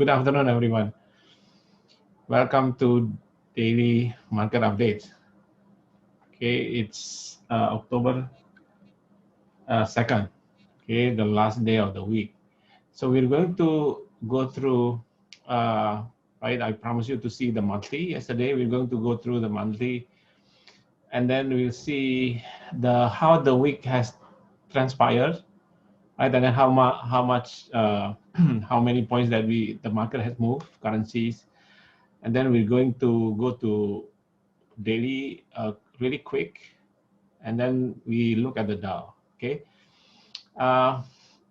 Good afternoon, everyone. Welcome to daily market updates. Okay, it's October 2nd. Okay, the last day of the week. So we're going to go through. Right, I promised you to see the monthly yesterday. We're going to go through the monthly, and then we'll see the how the week has transpired. Right, and then how much how many points that the market has moved, currencies, and then we're going to go to daily really quick, and then we look at the Dow. Okay. Uh,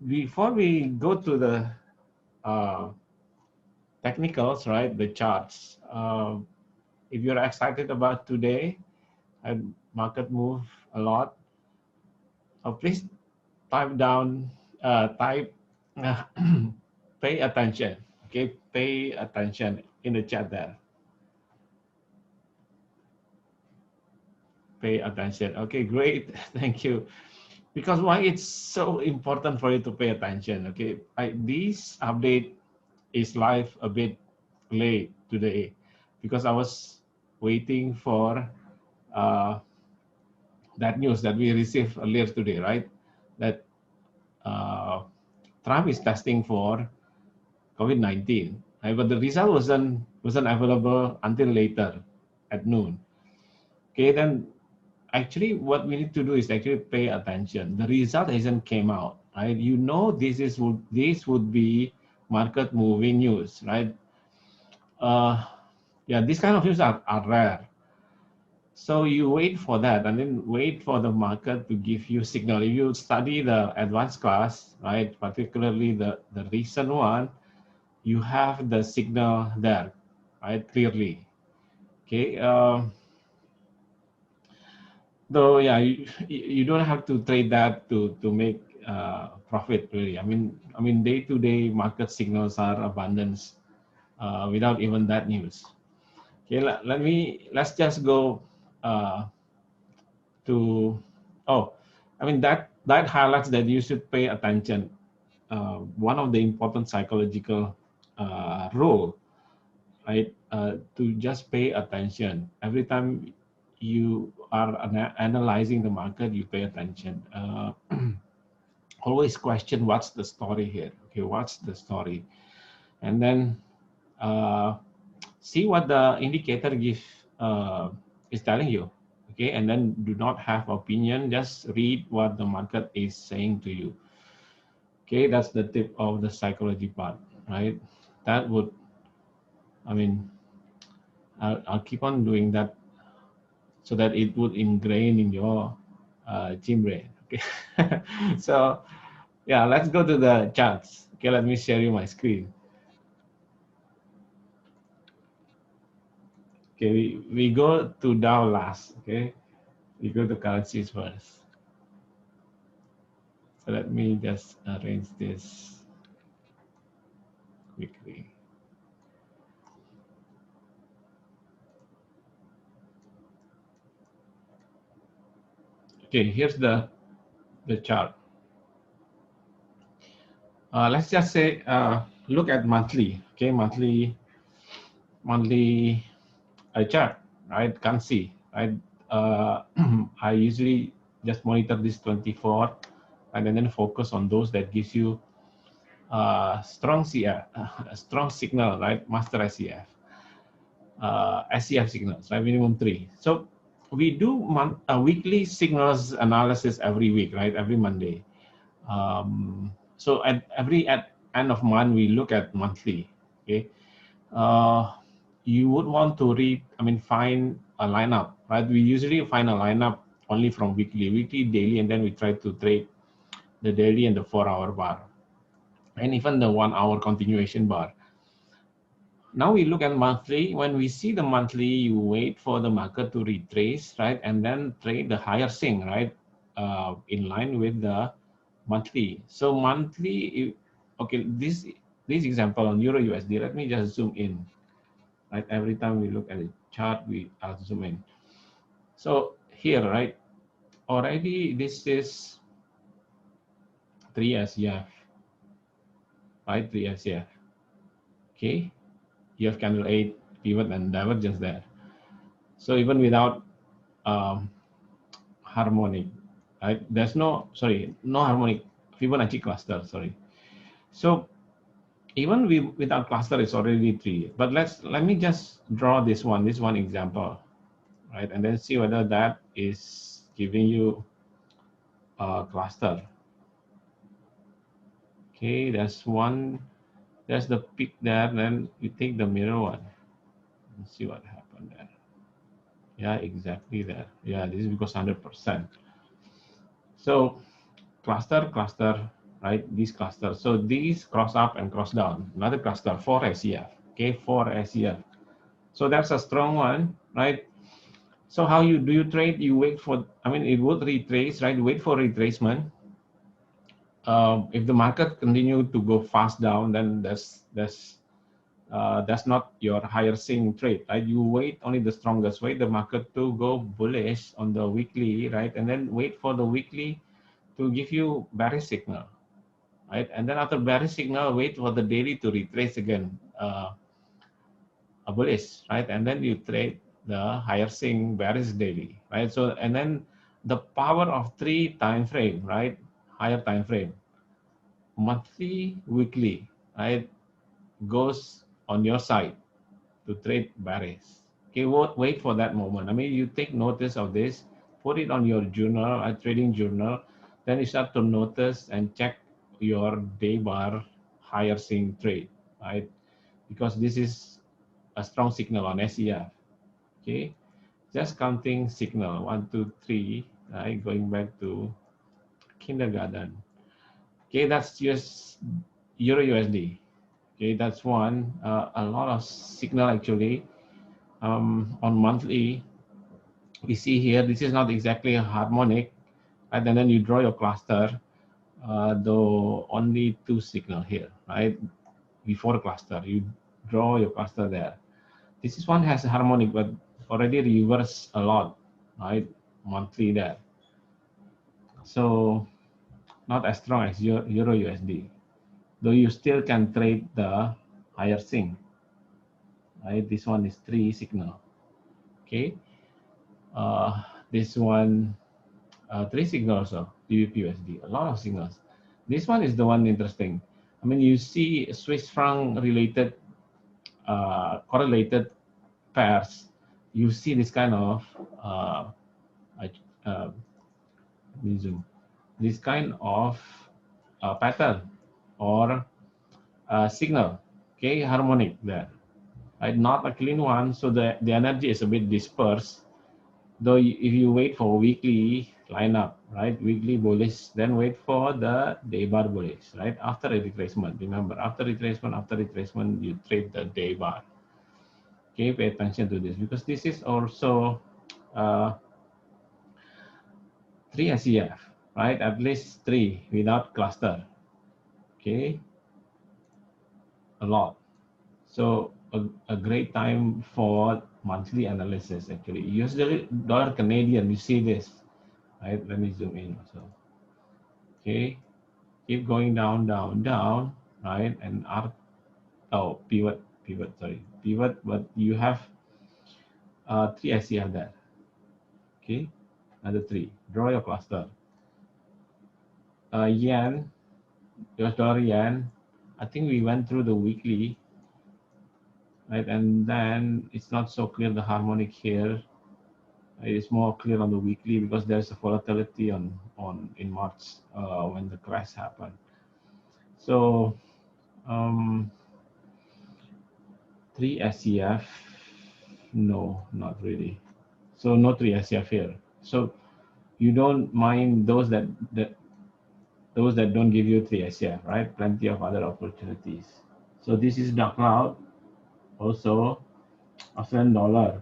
Before we go to the uh, technicals, right, the charts. If you're excited about today, and market move a lot, please type down, type, uh, pay attention. Okay, pay attention in the chat there. Pay attention. Okay, great. Thank you. Because why it's so important for you to pay attention. Okay, this update is live a bit late today because I was waiting for uh, that news that we received earlier today, right? That uh, Trump is testing for COVID-19, right? But the result wasn't available until later at noon. Okay, then actually what we need to do is actually pay attention. The result hasn't came out, right? You know, this would be market moving news, right? Yeah, these kind of news are rare. So you wait for that and then wait for the market to give you signal. If you study the advanced class, right, particularly the recent one, you have the signal there, right, clearly. Okay. Though, yeah, you don't have to trade that to make profit really. I mean, day-to-day market signals are abundance without even that news. Okay, let's just go uh, to I mean that highlights that you should pay attention. One of the important psychological rule, right? To just pay attention every time you are analyzing the market. You pay attention. Always question what's the story here. Okay, what's the story, and then uh, see what the indicator is telling you. Okay, and then do not have opinion. Just read what the market is saying to you. Okay, that's the tip of the psychology part, right? That would, I mean, I'll keep on doing that so that it would ingrain in your gym brain. Okay, so yeah, let's go to the charts. Okay, let me share you my screen. Okay, we go to Dow last. Okay, we go to currencies first. So let me just arrange this quickly. Okay, here's the chart. Let's just say look at monthly. Okay, monthly chart, right? Can't see, right? I usually just monitor this 24, and then focus on those that gives you strong CF, strong signal, right? Master SCF, SCF signals, right? Minimum 3. So we do weekly signals analysis every week, right? Every Monday. So at end of month we look at monthly. Okay, you would want to find a lineup, right? We usually find a lineup only from weekly, daily, and then we try to trade the daily and the 4-hour bar, and even the 1-hour continuation bar. Now we look at monthly. When we see the monthly, you wait for the market to retrace, right, and then trade the higher swing, right, in line with the monthly. So monthly, okay, this example on Euro USD. Let me just zoom in. Right, every time we look at the chart, I'll zoom in. So here, right, already this is 3 SCF, right, 3 SCF. Okay, you have candle 8, pivot and divergence there. So even without harmonic, right? There's no harmonic Fibonacci cluster. Sorry. So even without cluster, it's already 3. But let me just draw this one example, right? And then see whether that is giving you a cluster. Okay, there's one. There's the peak there. Then you take the mirror one. Let's see what happened there. Yeah, exactly there. Yeah, this is because 100%. So cluster, right? These clusters. So these cross up and cross down. Another cluster, 4 SEF. Okay, 4 SEF. So that's a strong one, right? So how do you trade? You wait for, I mean, it would retrace, right? Wait for retracement. If the market continue to go fast down, then that's not your higher swing trade, right? You wait only the strongest, wait the market to go bullish on the weekly, right? And then wait for the weekly to give you bearish signal, right? And then after bearish signal, wait for the daily to retrace again, a bullish, right? And then you trade the higher swing bearish daily, right? So, and then the power of 3 time frame, right? Higher time frame, monthly, weekly, right? Goes on your side to trade bearish. Okay, wait for that moment. I mean, you take notice of this, put it on your journal, a trading journal, then you start to notice and check your day bar higher swing trade, right? Because this is a strong signal on SEF. Okay, just counting signal 1, 2, 3, right? Going back to kindergarten. Okay, that's just Euro USD. Okay, that's one. A lot of signal actually. On monthly, we see here, this is not exactly a harmonic, right? And then you draw your cluster, though only 2 signal here, right? Before cluster, you draw your cluster there. This is one has a harmonic, but already reverse a lot, right? Monthly there. So not as strong as Euro USD, though you still can trade the higher swing, right? This one is 3 signal, okay? This one 3 signals of GBP/USD, a lot of signals. This one is the one interesting. I mean, you see Swiss franc related correlated pairs. You see this kind of uh, zoom, this kind of pattern or signal. Okay, harmonic there. Right, not a clean one, so the energy is a bit dispersed. Though if you wait for weekly lineup, right, weekly bullish, then wait for the day bar bullish, right, after a retracement. Remember, after retracement, you trade the day bar. Okay, pay attention to this because this is also 3 SEF, right, at least 3 without cluster. Okay, a lot. So a great time for monthly analysis actually. US dollar Canadian, you see this, right? Let me zoom in also. Okay, keep going down, down, down, right? And pivot, but you have 3 SCF there. Okay, another 3. Draw your cluster. Yen, US dollar yen. I think we went through the weekly, right? And then it's not so clear the harmonic here. It is more clear on the weekly because there's a volatility on in March when the crash happened. So 3 SCF, no, not really. So no 3 SCF here. So you don't mind those that don't give you 3 SCF, right? Plenty of other opportunities. So this is dark cloud, also Australian dollar,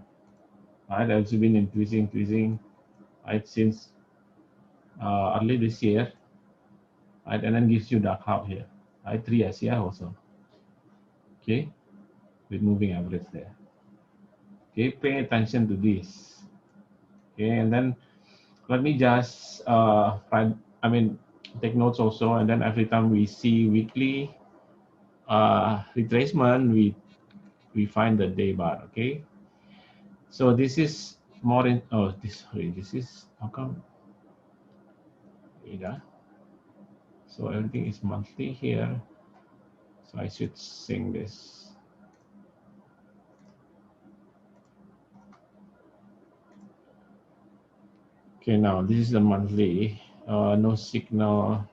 right? Also been increasing, right, since early this year, right? And then gives you dark cloud here, right? 3 SCF also, okay, with moving average there. Okay, pay attention to this. Okay, and then let me just take notes also, and then every time we see weekly, retracement, we find the day bar. Okay, so this is more in, oh, this is, how come, yeah, so everything is monthly here, so I should sing this. Okay, now this is the monthly, no signal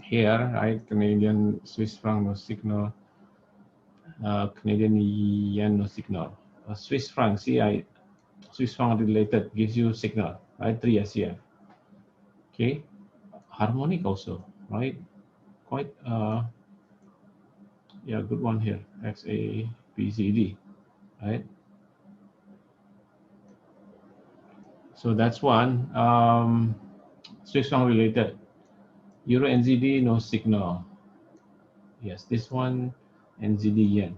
here, right? Canadian Swiss franc, no signal. Canadian yen, no signal. Swiss franc, see, Swiss franc related gives you signal, right? 3 SCF. Okay, harmonic also, right? Quite, yeah, good one here. XABCD, right? So that's one. Swiss franc related. Euro NZD, no signal. Yes, this one, NZD yen.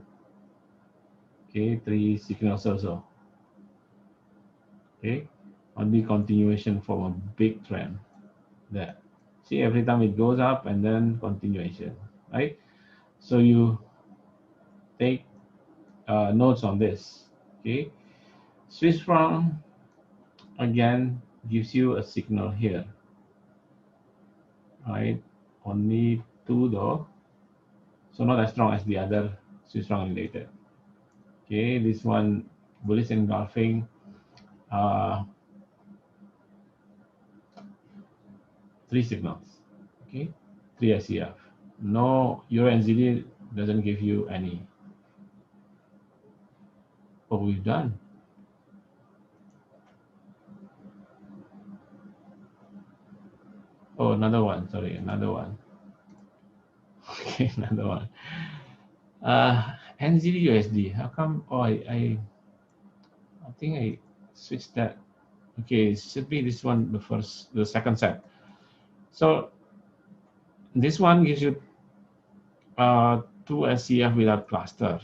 Okay, 3 signals also. Okay, only continuation from a big trend there. See, every time it goes up and then continuation, right? So you take notes on this. Okay, Swiss franc again gives you a signal here, right? Only 2 though, so not as strong as the other Swiss franc related. Okay, this one bullish engulfing, uh, 3 signals. Okay, 3 SCF. No, Euro NZD doesn't give you any. What we've done. Oh, another one. Sorry, another one. Okay, another one. NZD USD. How come? Oh, I think I switched that. Okay, it should be this one, the second set. So this one gives you 2 SCF without cluster.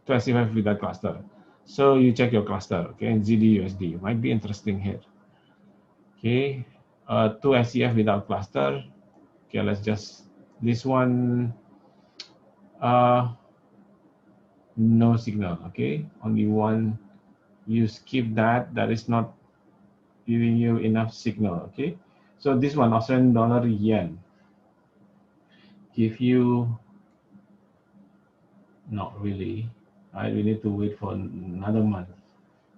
2 SCF without cluster. So you check your cluster. Okay, NZD USD might be interesting here. Okay, 2 SCF without cluster. Okay, let's just this one. No signal. Okay, only one. You skip that. That is not giving you enough signal. Okay, so this one, Australian dollar yen, give you not really. Right, we need to wait for another month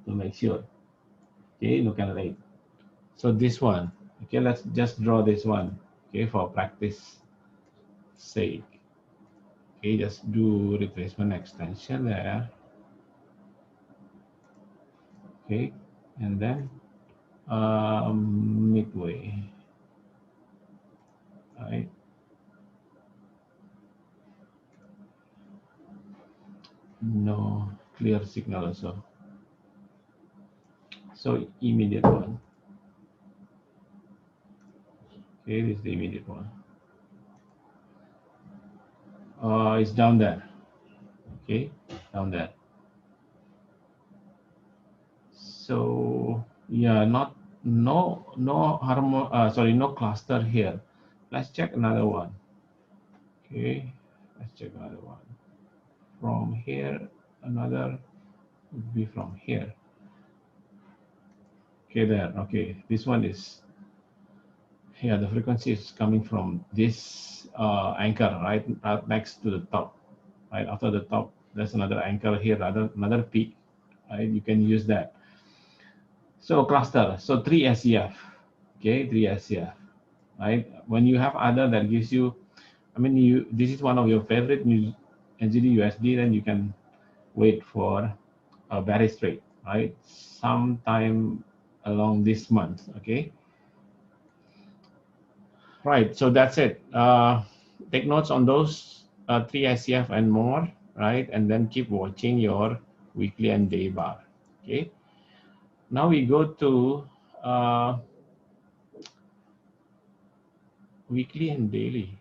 to make sure. Okay, look at it. So this one. Okay, let's just draw this one. Okay, for practice sake. Okay, just do retracement extension there. Okay, and then midway. Right. No clear signal also. So immediate one. Okay, this is the immediate one. It's down there. Okay, down there. So yeah, no no cluster here. Let's check another one. Okay, let's check another one. From here, another would be from here. Okay, there. Okay, this one is, yeah, the frequency is coming from this anchor right next to the top. Right after the top, there's another anchor here, another peak. Right, you can use that. So cluster, so 3 SCF. Okay, 3 SCF. Right, when you have other that gives you, I mean, this is one of your favorite NZD USD, then you can wait for a bearish trade, right? Sometime along this month. Okay, right. So that's it. Take notes on those 3 SCF and more, right? And then keep watching your weekly and day bar. Okay. Now we go to weekly and daily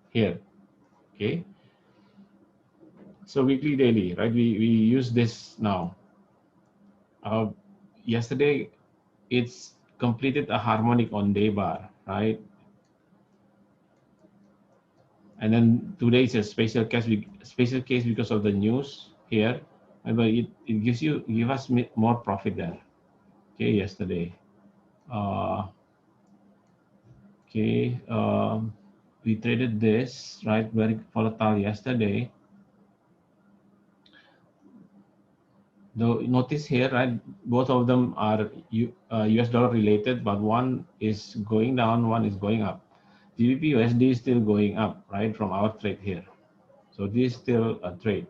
here. Okay. So weekly, daily, right? We use this now. Yesterday, it's completed a harmonic on day bar, right? And then today is a special case because of the news here, but it give us more profit there. Okay, yesterday. Okay, we traded this, right, very volatile yesterday. Though notice here, right, both of them are US dollar related, but one is going down, one is going up. GBP USD is still going up, right, from our trade here. So this is still a trade.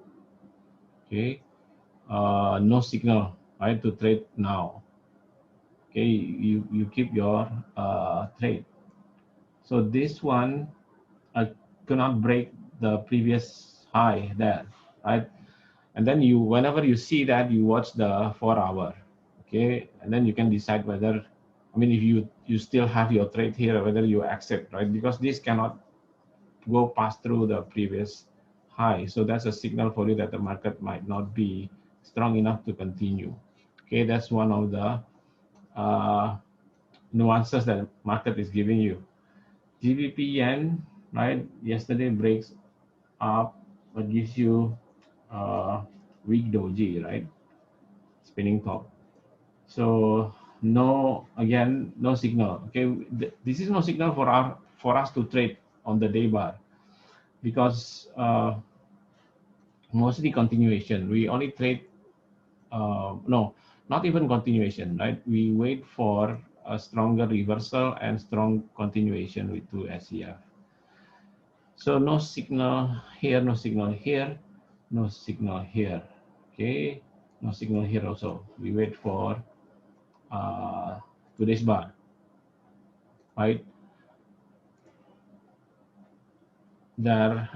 Okay, no signal, right, to trade now. Okay, you keep your trade. So this one cannot break the previous high there, right? And then whenever you see that, you watch the 4 hour, okay, and then you can decide whether, I mean, if you still have your trade here, whether you accept, right? Because this cannot go past through the previous high, so that's a signal for you that the market might not be strong enough to continue. Okay, that's one of the nuances that market is giving you. GBP yen, right? Yesterday breaks up, but gives you weak doji, right? Spinning top. So again, no signal. Okay, this is no signal for us to trade on the day bar, because mostly continuation. We only trade no, not even continuation, right? We wait for a stronger reversal and strong continuation with 2 SEF. So no signal here, no signal here, no signal here. Okay, no signal here also. We wait for today's bar, right? There,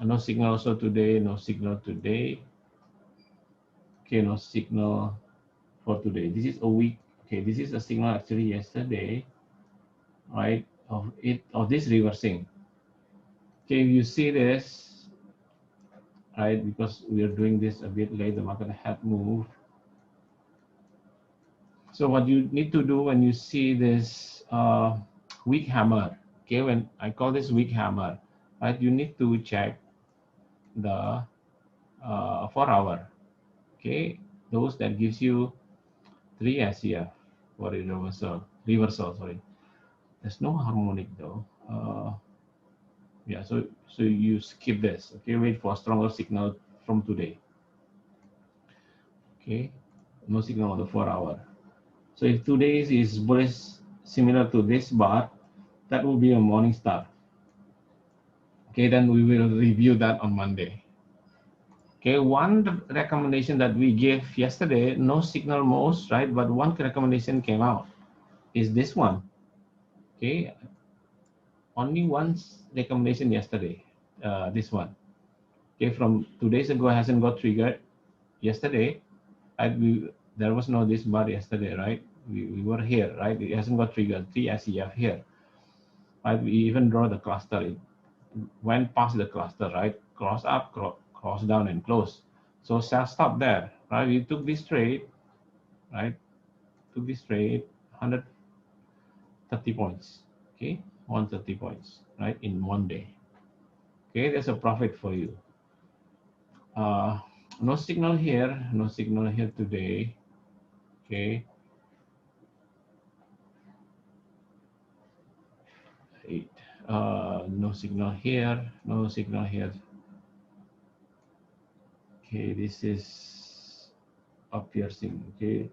no signal also today, no signal today. Okay, no signal for today. This is a week. Okay, this is a signal actually yesterday, right? Of this reversing. Okay, you see this, right? Because we are doing this a bit late, the market had moved. So what you need to do when you see this weak hammer, okay, when I call this weak hammer, right, you need to check the 4 hour, okay, those that gives you 3 SEF for a reversal, sorry. There's no harmonic though. Yeah, so you skip this, okay, wait for a stronger signal from today. Okay, no signal on the 4 hour. So if today's is bullish similar to this bar, that will be a morning star. Okay, then we will review that on Monday. Okay, one recommendation that we gave yesterday, no signal most, right? But one recommendation came out, is this one. Okay, only one recommendation yesterday, this one. Okay, from 2 days ago hasn't got triggered. Yesterday, there was no this bar yesterday, right? We were here, right? It hasn't got triggered. 3 SEF here. Right? We even draw the cluster. It went past the cluster, right? Cross up, cross down, and close. So sell stop there, right? We took this trade, right? Took this trade 130 points, okay? 130 points, right? In one day. Okay, there's a profit for you. No signal here, no signal here today. Okay. No signal here, no signal here. Okay, this is a piercing. Okay.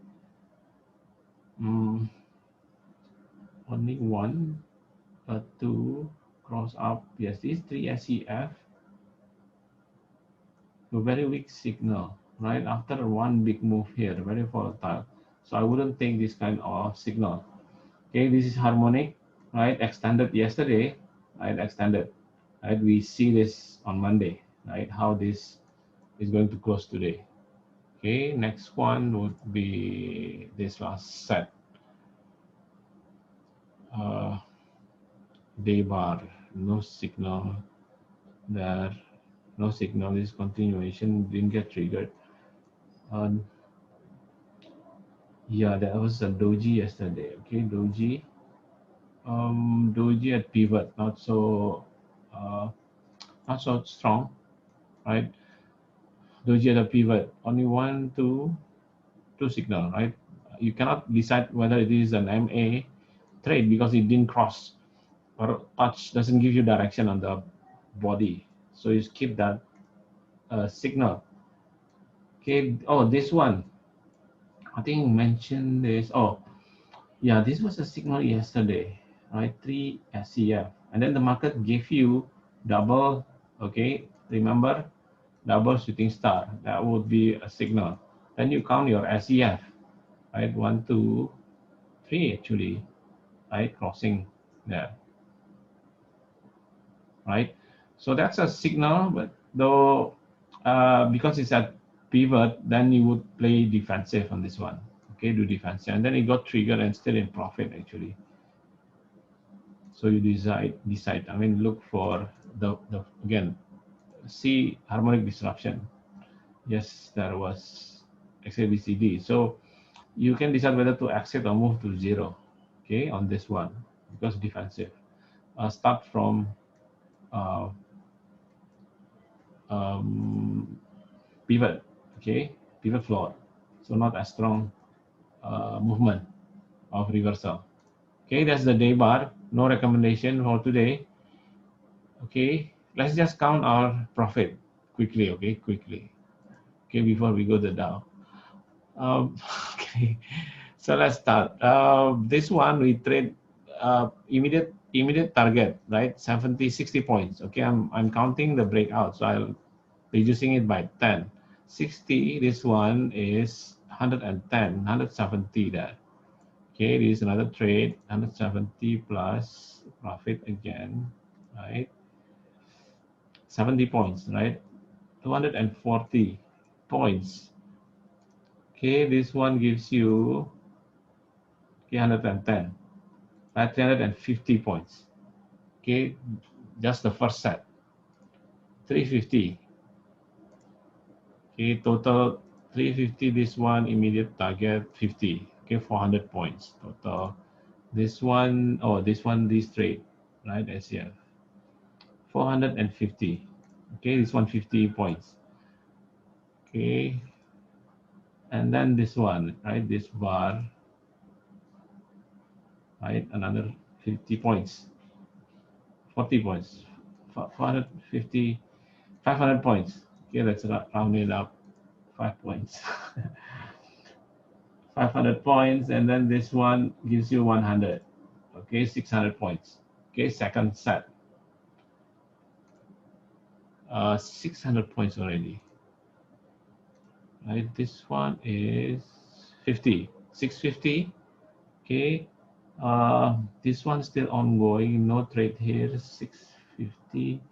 Only one, two, cross up. Yes, this 3 SEF. A very weak signal, right? After one big move here, very volatile. So I wouldn't take this kind of signal. Okay, this is harmonic, right? Extended yesterday, right? Extended, right? We see this on Monday, right? How this is going to close today. Okay, next one would be this last set. Day bar, no signal there, no signal. This continuation didn't get triggered. Yeah, there was a doji yesterday. Okay, doji. Doji at pivot, not so not so strong, right? Doji at a pivot, only two signal, right? You cannot decide whether it is an MA trade because it didn't cross or touch, doesn't give you direction on the body. So you skip that signal. Okay. Oh, this one, I think mentioned this. Oh, yeah, this was a signal yesterday, right? 3 SCF. And then the market gave you double, okay? Remember, double shooting star. That would be a signal. Then you count your SCF, right? 1, 2, 3 actually, right? Crossing there, right? So that's a signal, but though, because it's at pivot, then you would play defensive on this one. Okay, do defensive. And then it got triggered and still in profit actually. So you decide. I mean, look for the again, see harmonic disruption. Yes, there was XABCD. So you can decide whether to exit or move to zero. Okay, on this one because defensive. Start from uh, um, pivot. Okay, pivot floor. So not as strong movement of reversal. Okay, that's the day bar. No recommendation for today. Okay, let's just count our profit quickly. Okay, quickly. Okay, before we go to the Dow. Okay, so let's start. This one we trade immediate target, right? 70, 60 points. Okay, I'm counting the breakout, so I'll reducing it by 10. 60. This one is 110, 170 there. Okay, this is another trade, 170 plus profit again, right? 70 points, right? 240 points. Okay, this one gives you 310, right? 350 points. Okay, just the first set. 350. Okay, total 350. This one immediate target 50. Okay, 400 points total. This one, oh, this one, this trade, right? SCF 450. Okay, this one 50 points. Okay, and then this one, right? This bar, right? Another 50 points, 40 points, 450, 500 points. Okay, let's round it up, 5 points. 500 points, and then this one gives you 100. Okay, 600 points. Okay, second set, 600 points already. Right, this one is 50, 650. Okay, this one still ongoing, no trade here, 650.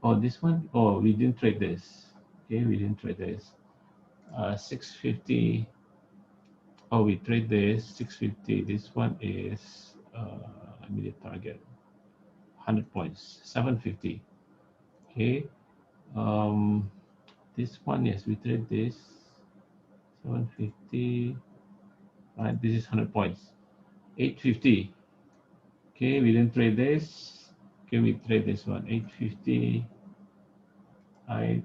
Oh, this one, oh, we didn't trade this. Okay, we didn't trade this. 650. Oh, we trade this 650. This one is immediate target 100 points, 750. Okay, um, this one, yes, we trade this 750. Right, this is 100 points, 850. Okay, we didn't trade this. Okay, we trade this one, 850. I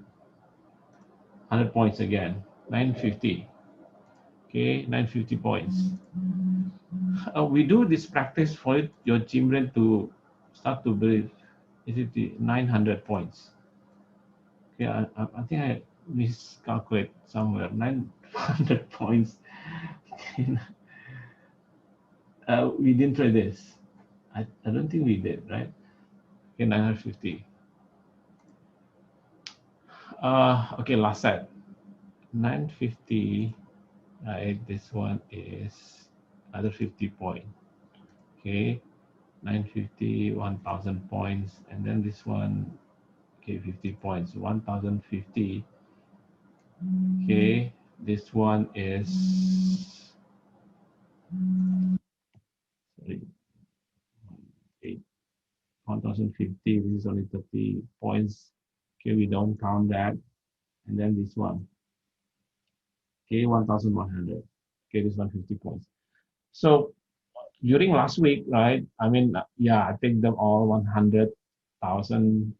100 points again, 950. Okay, 950 points. We do this practice for your children to start to build. Is it the 900 points? Okay, I think I miscalculate somewhere. 900 points. We didn't trade this. I don't think we did, right? Okay, 950. Okay, last set. 950, right? This one is another 50 point. Okay, 950, 1000 points, and then this one, okay, 50 points, 1050. Okay, this one is, sorry, okay, 1050. This is only 30 points. Okay, we don't count that. And then this one, okay, 1100. Okay, this one 50 points. So during last week, right? I mean, yeah, I take them all 100,000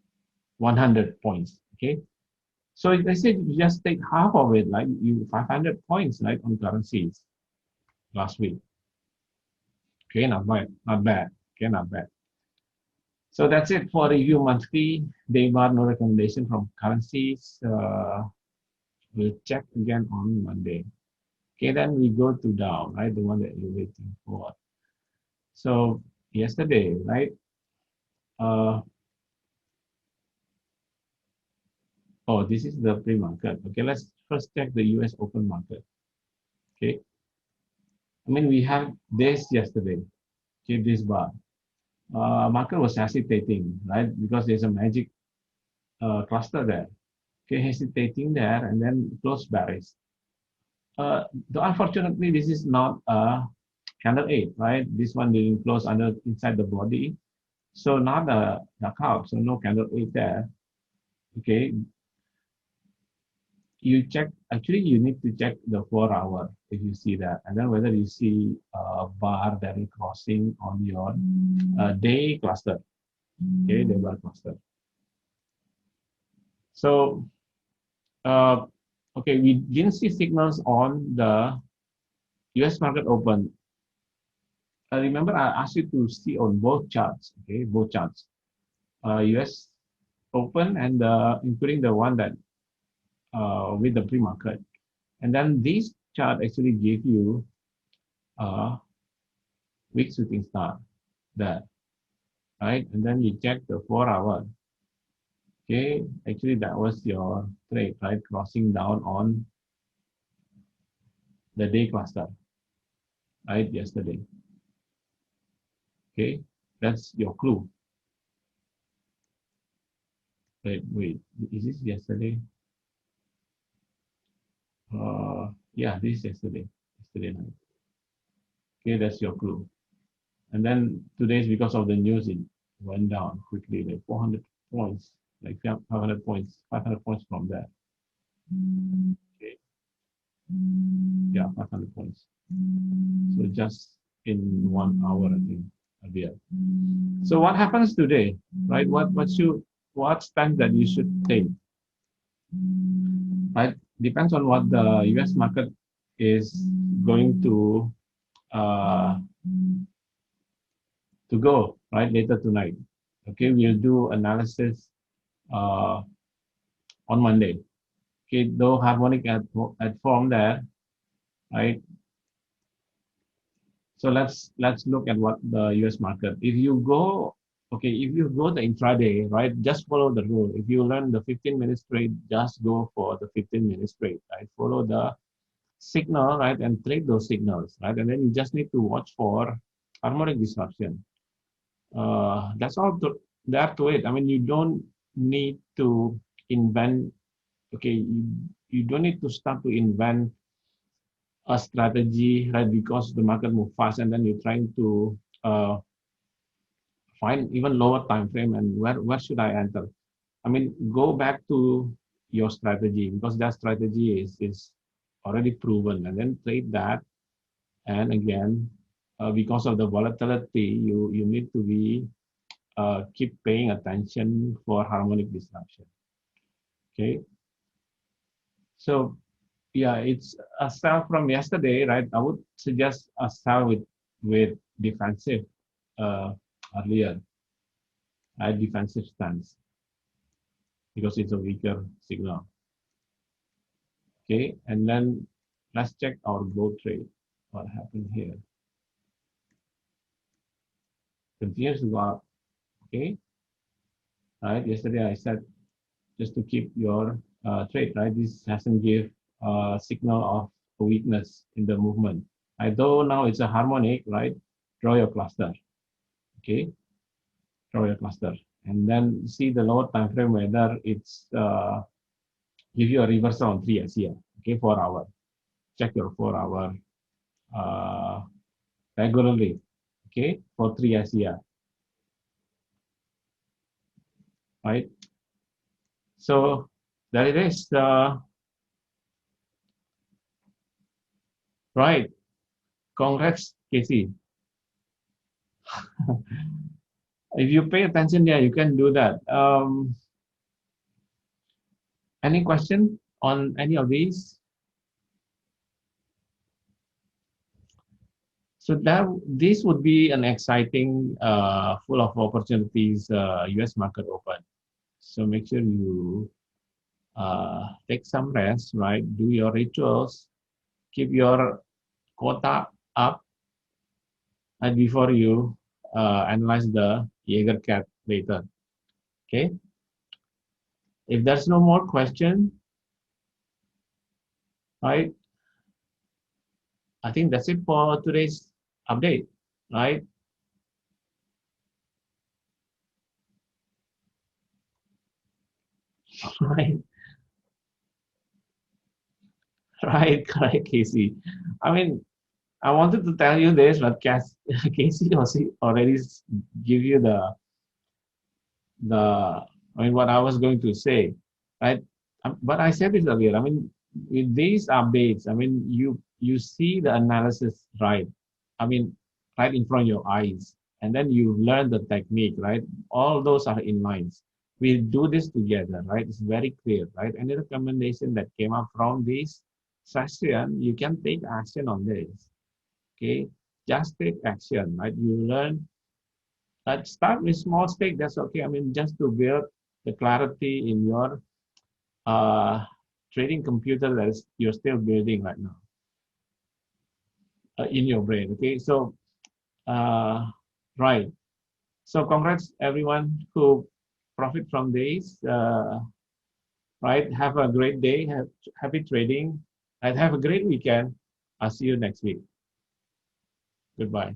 100 points. Okay, so they said you just take half of it, like you 500 points, right, on currencies last week. Okay, not bad, not bad. Okay, not bad. So that's it for review monthly. Day bar, no recommendation from currencies. We'll check again on Monday. Okay, then we go to Dow, right? The one that you're waiting for. So yesterday, right? Uh, oh, this is the pre-market. Okay, let's first check the US open market. Okay, I mean we have this yesterday. Okay, this bar. Market was hesitating, right? Because there's a magic cluster there. Okay, hesitating there and then close bearish. Though unfortunately, this is not a candle 8, right? This one didn't close under inside the body. So not a knockout, so no candle 8 there. Okay, you check, actually you need to check the 4 hour if you see that, and then whether you see a bar that is crossing on your day cluster. Okay, day bar cluster. So, okay, we didn't see signals on the US market open. Remember, I asked you to see on both charts, okay, both charts. US open and including the one that with the pre-market. And then this chart actually gave you a week shooting star there, right? And then you check the 4 hour. Okay, actually that was your trade, right? Crossing down on the day cluster, right? Yesterday. Okay, that's your clue. Wait, is this yesterday? Yeah, this is yesterday night. Okay, that's your clue. And then today's because of the news, it went down quickly, like 400 points, like 500 points, 500 points from there. Okay, yeah, 500 points. So just in 1 hour, I think, earlier. So what happens today, right? What stand that you should take, right? Depends on what the U.S. market is going uh, to go, right, later tonight. Okay, we'll do analysis uh, on Monday. Okay, though harmonic at form there, right? So let's look at what the U.S. market. If you go, okay, if you go the intraday, right, just follow the rule. If you learn the 15-minute trade, just go for the 15-minute trade, right? Follow the signal, right, and trade those signals, right? And then you just need to watch for harmonic disruption. That's all there to it. I mean, you don't need to invent. Okay, you don't need to start to invent a strategy, right? Because the market move fast, and then you're trying to find even lower time frame and where should I enter? I mean, go back to your strategy because that strategy is already proven, and then trade that. And again, because of the volatility, you need to be keep paying attention for harmonic disruption. Okay, so yeah, it's a sell from yesterday, right? I would suggest a sell with defensive uh, earlier, right? Defensive stance because it's a weaker signal. Okay, and then let's check our gold trade. What happened here? Continues to go up. Okay, right? Yesterday I said just to keep your trade, right? This hasn't give a signal of a weakness in the movement. Though now it's a harmonic, right? Draw your cluster. Okay, draw your cluster, and then see the lower time frame whether it's give you a reversal on 3 SEA. Okay, 4 hour. Check your 4 hour regularly. Okay, for 3 SEA. Right. So there it is. Right. Congrats, Casey. If you pay attention there, you can do that. Any question on any of these? So that this would be an exciting, full of opportunities, U.S. market open. So make sure you take some rest, right? Do your rituals, keep your quota up, and before you analyze the Jaeger cat later. Okay. If there's no more question, right? I think that's it for today's update, right? Right, right, correct, Casey. I mean, I wanted to tell you this, but Casey already give you the I mean what I was going to say, right? But I said this earlier. I mean, with these updates, I mean you see the analysis right. I mean, right in front of your eyes, and then you learn the technique, right? All those are in lines. We do this together, right? It's very clear, right? Any recommendation that came up from this session, you can take action on this. Okay, just take action, right? You learn. Let's start with small stake. That's okay. I mean, just to build the clarity in your uh, trading computer that is you're still building right now in your brain. Okay, so uh, right. So congrats everyone who profit from this. Right. Have a great day. Have happy trading, and have a great weekend. I'll see you next week. Goodbye.